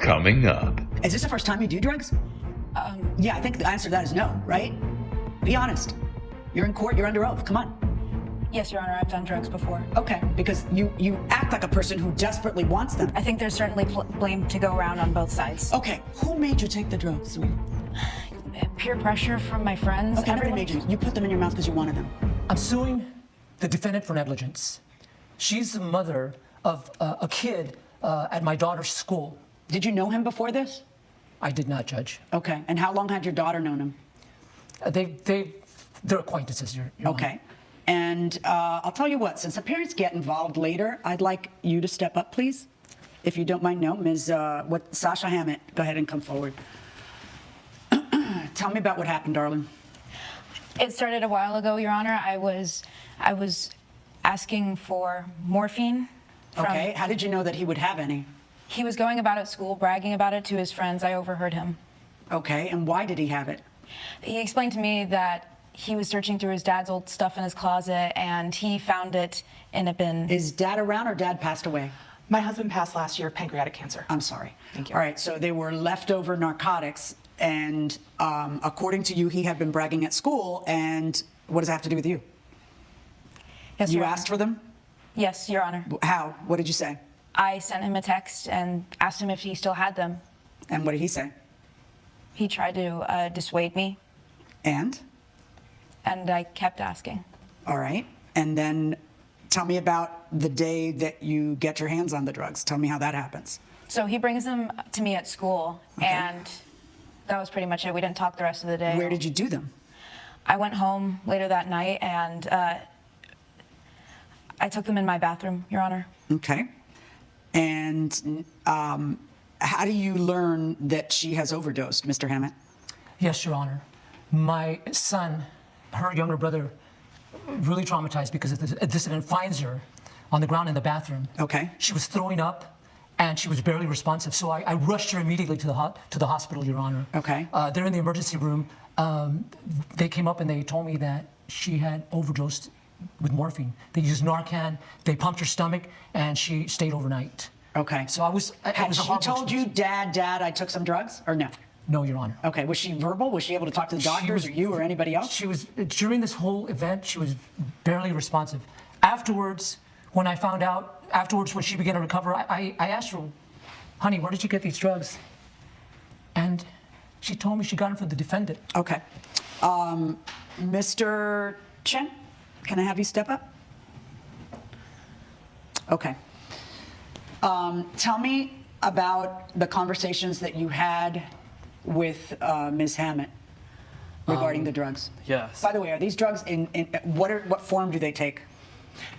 Coming up. Is this the first time you do drugs? Yeah, I think the answer to that is no, right? Be honest. You're in court, you're under oath. Come on. Yes, Your Honor, I've done drugs before. Okay, because you act like a person who desperately wants them. I think there's certainly blame to go around on both sides. Okay, who made you take the drugs, sweetie? Peer pressure from my friends. Okay, nobody made you. You put them in your mouth because you wanted them. I'm suing the defendant for negligence. She's the mother of a kid at my daughter's school. Did you know him before this? I did not, Judge. Okay, and how long had your daughter known him? They're acquaintances, Your Honor. Okay, and I'll tell you what, since the parents get involved later, I'd like you to step up, please. If you don't mind, no, Ms. Sasha Hammett, go ahead and come forward. Tell me about what happened, darling. It started a while ago, Your Honor. I was asking for morphine. Okay, how did you know that he would have any? He was going about at school, bragging about it to his friends. I overheard him. Okay, and why did he have it? He explained to me that he was searching through his dad's old stuff in his closet, and he found it in a bin. Is Dad around or Dad passed away? My husband passed last year of pancreatic cancer. I'm sorry. Thank you. All right, so they were leftover narcotics, and according to you, he had been bragging at school, and what does that have to do with you? Yes, You Your asked Honor. for them? Yes, Your Honor. How? What did you say? I sent him a text and asked him if he still had them. And what did he say? He tried to dissuade me, And? and I kept asking. All right. And then tell me about the day that you get your hands on the drugs. Tell me how that happens. So he brings them to me at school, Okay. and that was pretty much it. We didn't talk the rest of the day. Where did you do them? I went home later that night, and I took them in my bathroom, Your Honor. Okay. And how do you learn that she has overdosed, Mr. Hammett? Yes, Your Honor. My son, her younger brother, really traumatized because of this incident, finds her on the ground in the bathroom. Okay. She was throwing up, and she was barely responsive. So I rushed her immediately to the hospital, Your Honor. Okay. They're in the emergency room. They came up and they told me that she had overdosed with morphine. They used Narcan. They pumped her stomach, and she stayed overnight. Okay. So it was a Had she horrible told you, experience. Dad, I took some drugs, or no? No, Your Honor. Okay. Was she verbal? Was she able to talk to the doctors or you or anybody else? She was, during this whole event, she was barely responsive. Afterwards, when I found out, when she began to recover, I asked her, honey, where did you get these drugs? And she told me she got them from the defendant. Okay. Mr. Chen, can I have you step up? Okay. Tell me about the conversations that you had with Ms. Hammett regarding the drugs. Yes. By the way, are these drugs in what form do they take?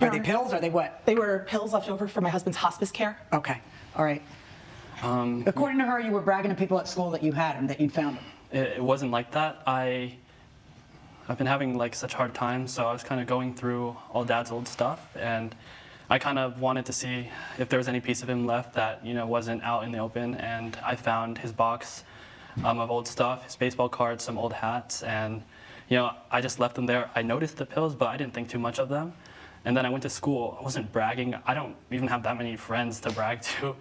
Are they pills? Are they what? They were pills left over from my husband's hospice care. Okay. All right. According to her, you were bragging to people at school that you had them, that you'd found them. It wasn't like that. I've been having like such hard times, so I was kind of going through all Dad's old stuff, and I kind of wanted to see if there was any piece of him left that, you know, wasn't out in the open, and I found his box of old stuff, his baseball cards, some old hats, and, you know, I just left them there. I noticed the pills, but I didn't think too much of them. And then I went to school. I wasn't bragging. I don't even have that many friends to brag to.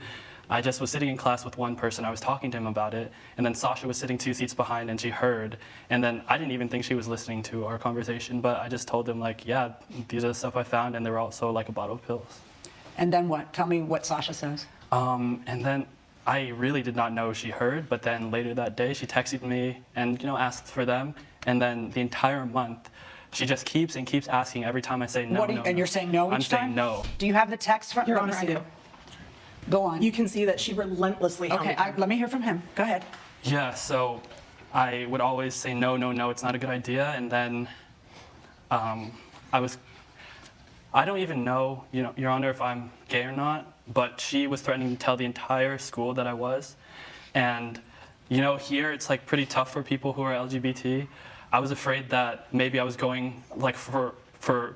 I just was sitting in class with one person. I was talking to him about it, and then Sasha was sitting 2 seats behind, and she heard. And then I didn't even think she was listening to our conversation, but I just told them, like, yeah, these are the stuff I found, and they were also like a bottle of pills. And then what? Tell me what Sasha says. And then I really did not know she heard, but then later that day, she texted me and, you know, asked for them. And then the entire month, she just keeps and keeps asking every time I say no, What do you, no, and no. you're saying no each I'm time? saying no. Do you have the text from? Your let me Honor, I see do. it. Go on. You can see that she relentlessly Okay, hounded him. let me hear from him. Go ahead. Yeah, so I would always say no, no, no, it's not a good idea. And then I don't even know, you know, Your Honor, if I'm gay or not, but she was threatening to tell the entire school that I was. And, you know, here it's like pretty tough for people who are LGBT. I was afraid that maybe I was going like for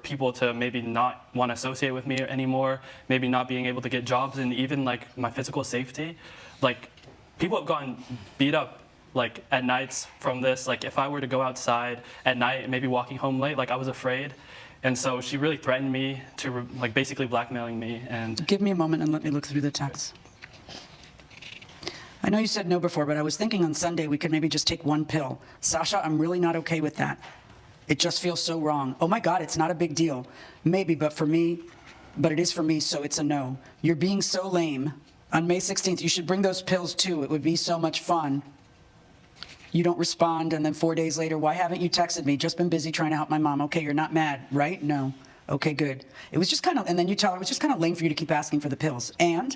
people to maybe not want to associate with me anymore, maybe not being able to get jobs, and even like my physical safety. Like, people have gotten beat up like at nights from this. Like, if I were to go outside at night, maybe walking home late, like I was afraid. And so she really threatened me to like basically blackmailing me. And Give me a moment and let me look through the text. know you said no before, but I was thinking on Sunday we could maybe just take one pill. Sasha, I'm really not okay with that. It just feels so wrong. Oh my God, it's not a big deal. Maybe, but it is for me, so it's a no. You're being so lame. On May 16th, you should bring those pills too. It would be so much fun. You don't respond, and then 4 days later, why haven't you texted me? Just been busy trying to help my mom. Okay, you're not mad, right? No. Okay, good. It was just kind of, and then you tell her, it was just kind of lame for you to keep asking for the pills. And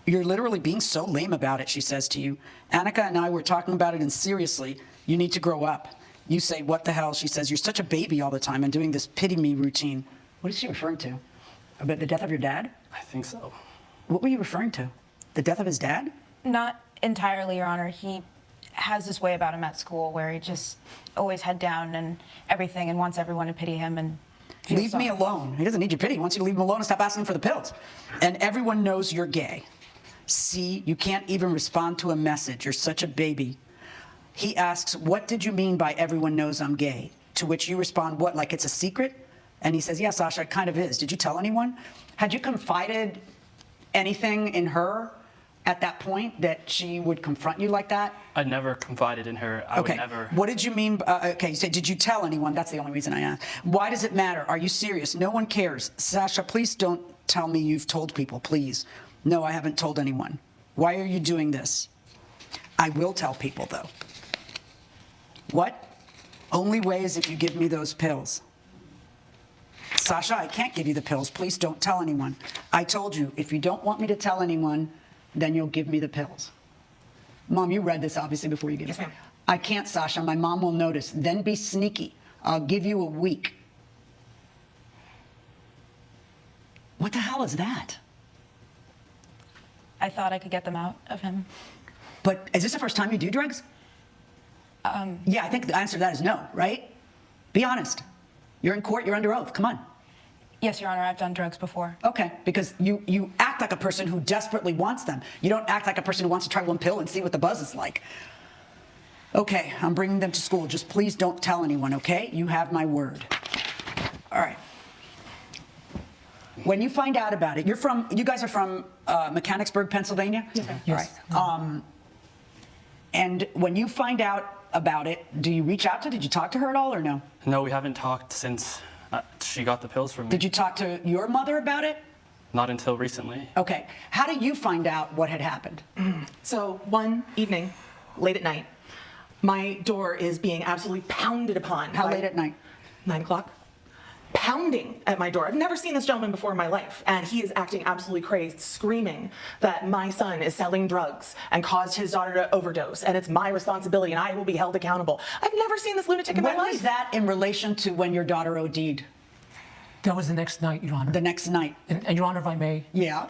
you're literally being so lame about it, she says to you. Annika and I were talking about it, and seriously, you need to grow up. You say, what the hell? She says, you're such a baby all the time and doing this pity me routine. What is she referring to? About the death of your dad? I think so. What were you referring to? The death of his dad? Not entirely, Your Honor. He has this way about him at school where he just always head down and everything and wants everyone to pity him and feel Leave me sorry. alone. He doesn't need your pity. He wants you to leave him alone and stop asking for the pills. And everyone knows you're gay. See, you can't even respond to a message. You're such a baby. He asks, what did you mean by everyone knows I'm gay? To which you respond, what, like it's a secret? And he says, yeah, Sasha, it kind of is. Did you tell anyone? Had you confided anything in her at that point that she would confront you like that? I never confided in her. I would Okay. never. What did you mean? Okay, you said, did you tell anyone? That's the only reason I asked. Why does it matter? Are you serious? No one cares. Sasha, please don't tell me you've told people, please. No, I haven't told anyone. Why are you doing this? I will tell people, though. What? Only way is if you give me those pills. Sasha, I can't give you the pills. Please don't tell anyone. I told you, if you don't want me to tell anyone, then you'll give me the pills. Mom, you read this obviously before you give Yes, it. ma'am. I can't, Sasha. My mom will notice. Then be sneaky. I'll give you a week. What the hell is that? I thought I could get them out of him. But is this the first time you do drugs? Yeah, I think the answer to that is no, right? Be honest. You're in court, you're under oath. Come on. Yes, Your Honor, I've done drugs before. Okay, because you act like a person who desperately wants them. You don't act like a person who wants to try one pill and see what the buzz is like. Okay, I'm bringing them to school. Just please don't tell anyone, okay? You have my word. All right. When you find out about it, you guys are from Mechanicsburg, Pennsylvania? Yes, ma'am. Yes. All right. And when you find out about it, do you reach out to her? Did you talk to her at all or no? No, we haven't talked since she got the pills from me. Did you talk to your mother about it? Not until recently. Okay. How did you find out what had happened? So one evening, late at night, my door is being absolutely pounded upon. How by- late at night? 9 o'clock. Pounding at my door. I've never seen this gentleman before in my life, and he is acting absolutely crazed, screaming that my son is selling drugs and caused his daughter to overdose, and it's my responsibility, and I will be held accountable. I've never seen this lunatic in When my life. was that in relation to when your daughter OD'd? That was the next night, Your Honor. The next night? And Your Honor, if I may, Yeah.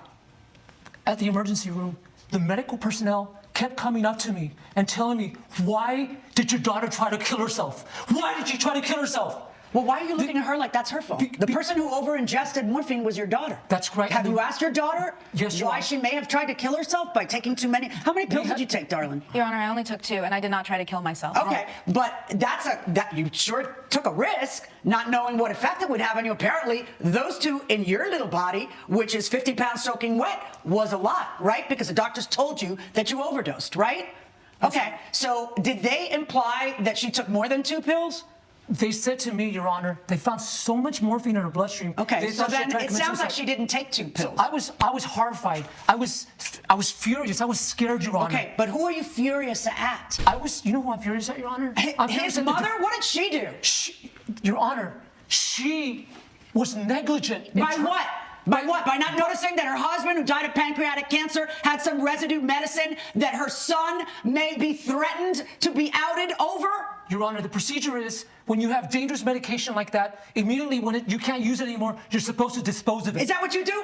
at the emergency room, the medical personnel kept coming up to me and telling me, why did your daughter try to kill herself? Why did she try to kill herself? Well, why are you looking at her like that's her fault? The person who over-ingested morphine was your daughter. That's correct. Have you asked your daughter Yes, Your why Honor. she may have tried to kill herself by taking too many? How many pills did you take, darling? Your Honor, I only took 2, and I did not try to kill myself. Okay, but that you sure took a risk, not knowing what effect it would have on you. Apparently, those 2 in your little body, which is 50 pounds soaking wet, was a lot, right? Because the doctors told you that you overdosed, right? Okay, so did they imply that she took more than 2 pills? They said to me, Your Honor, they found so much morphine in her bloodstream. Okay, they so thought she had then tried to it commit sounds like suicide. she didn't take 2 pills. I was horrified. I was furious. I was scared, Your Honor. Okay, but who are you furious at? You know who I'm furious at, Your Honor? I'm furious His at the- mother? What did she do? Your Honor, she was negligent. in By tr- what? By what? By not noticing that her husband, who died of pancreatic cancer, had some residue medicine that her son may be threatened to be outed over? Your Honor, the procedure is when you have dangerous medication like that, immediately when you can't use it anymore, you're supposed to dispose of it. Is that what you do?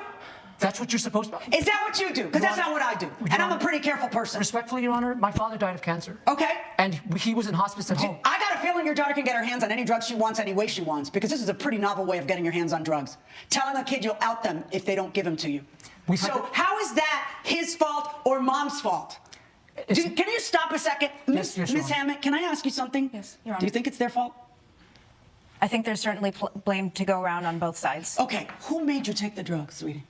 That's what you're supposed to. Is that what you do? Because that's not what I do. And I'm a pretty careful person. Respectfully, Your Honor, my father died of cancer. Okay. And he was in hospice at home. I got a feeling your daughter can get her hands on any drugs she wants, any way she wants, because this is a pretty novel way of getting your hands on drugs. Telling a kid you'll out them if they don't give them to you. We've had So the- how is that his fault or mom's fault? Can you stop a second? Yes, Your Miss Honor. Hammett, can I ask you something? Yes, Your Honor. Do you think it's their fault? I think there's certainly blame to go around on both sides. Okay, who made you take the drugs, sweetie?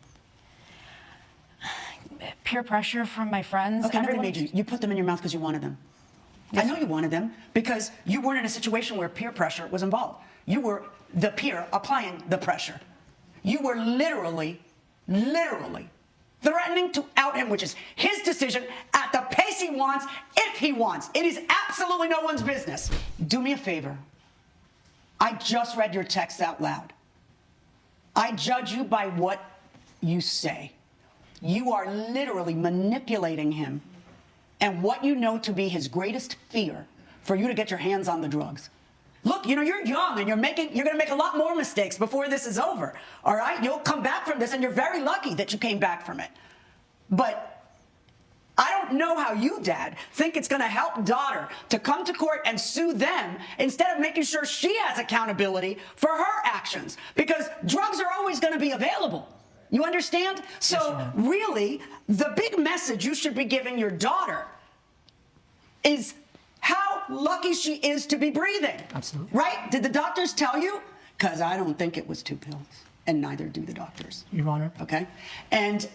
peer pressure from my friends. Okay, nobody Everyone- made you. You put them in your mouth because you wanted them. I know you wanted them because you weren't in a situation where peer pressure was involved. You were the peer applying the pressure. You were literally threatening to out him, which is his decision at the pace he wants, if he wants. It is absolutely no one's business. Do me a favor. I just read your text out loud. I judge you by what you say. You are literally manipulating him and what you know to be his greatest fear for you to get your hands on the drugs. Look, you know, you're young and you're going to make a lot more mistakes before this is over. All right? You'll come back from this and you're very lucky that you came back from it. But I don't know how you, Dad, think it's going to help daughter to come to court and sue them instead of making sure she has accountability for her actions, because drugs are always going to be available. You understand? So really, the big message you should be giving your daughter is how lucky she is to be breathing. Absolutely. Right? Did the doctors tell you? Because I don't think it was 2 pills, and neither do the doctors. Your Honor. Okay? And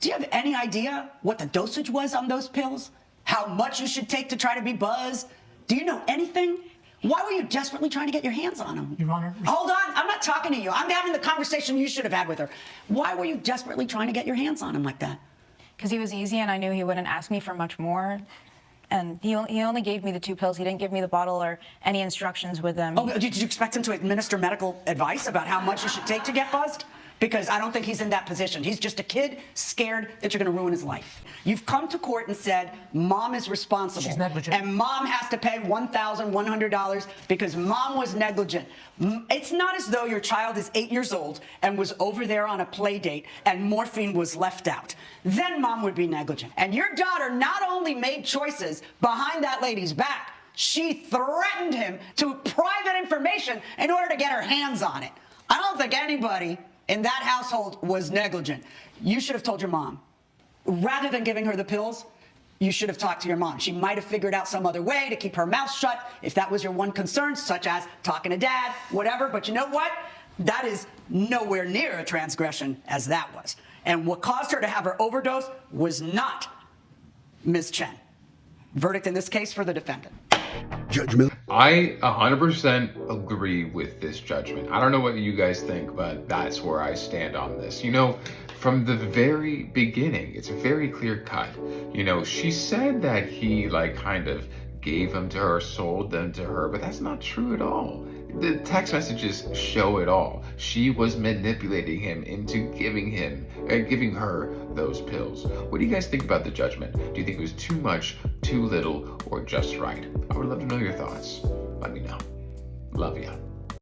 do you have any idea what the dosage was on those pills? How much you should take to try to be buzzed? Do you know anything? Why were you desperately trying to get your hands on them? Your Honor. Hold on, I'm not talking to you. I'm having the conversation you should have had with her. Why were you desperately trying to get your hands on him like that? Because he was easy and I knew he wouldn't ask me for much more. And he only gave me the 2 pills. He didn't give me the bottle or any instructions with them. Oh, did you expect him to administer medical advice about how much you should take to get buzzed? Because I don't think he's in that position. He's just a kid scared that you're going to ruin his life. You've come to court and said mom is responsible. She's negligent. And mom has to pay $1,100 because mom was negligent. It's not as though your child is 8 years old and was over there on a play date and morphine was left out. Then mom would be negligent. And your daughter not only made choices behind that lady's back, she threatened him to private information in order to get her hands on it. I don't think anybody in that household was negligent. You should have told your mom. Rather than giving her the pills, you should have talked to your mom. She might have figured out some other way to keep her mouth shut if that was your one concern, such as talking to dad, whatever. But you know what? That is nowhere near a transgression as that was. And what caused her to have her overdose was not Ms. Chen. Verdict in this case for the defendant. Judgment. I 100% agree with this judgment. I don't know what you guys think, but that's where I stand on this. You know, from the very beginning, it's very clear cut. You know, she said that he kind of gave them to her, sold them to her, but that's not true at all. The text messages show it all. She was manipulating him into giving her those pills. What do you guys think about the judgment? Do you think it was too much, too little, or just right? I would love to know your thoughts. Let me know. Love ya.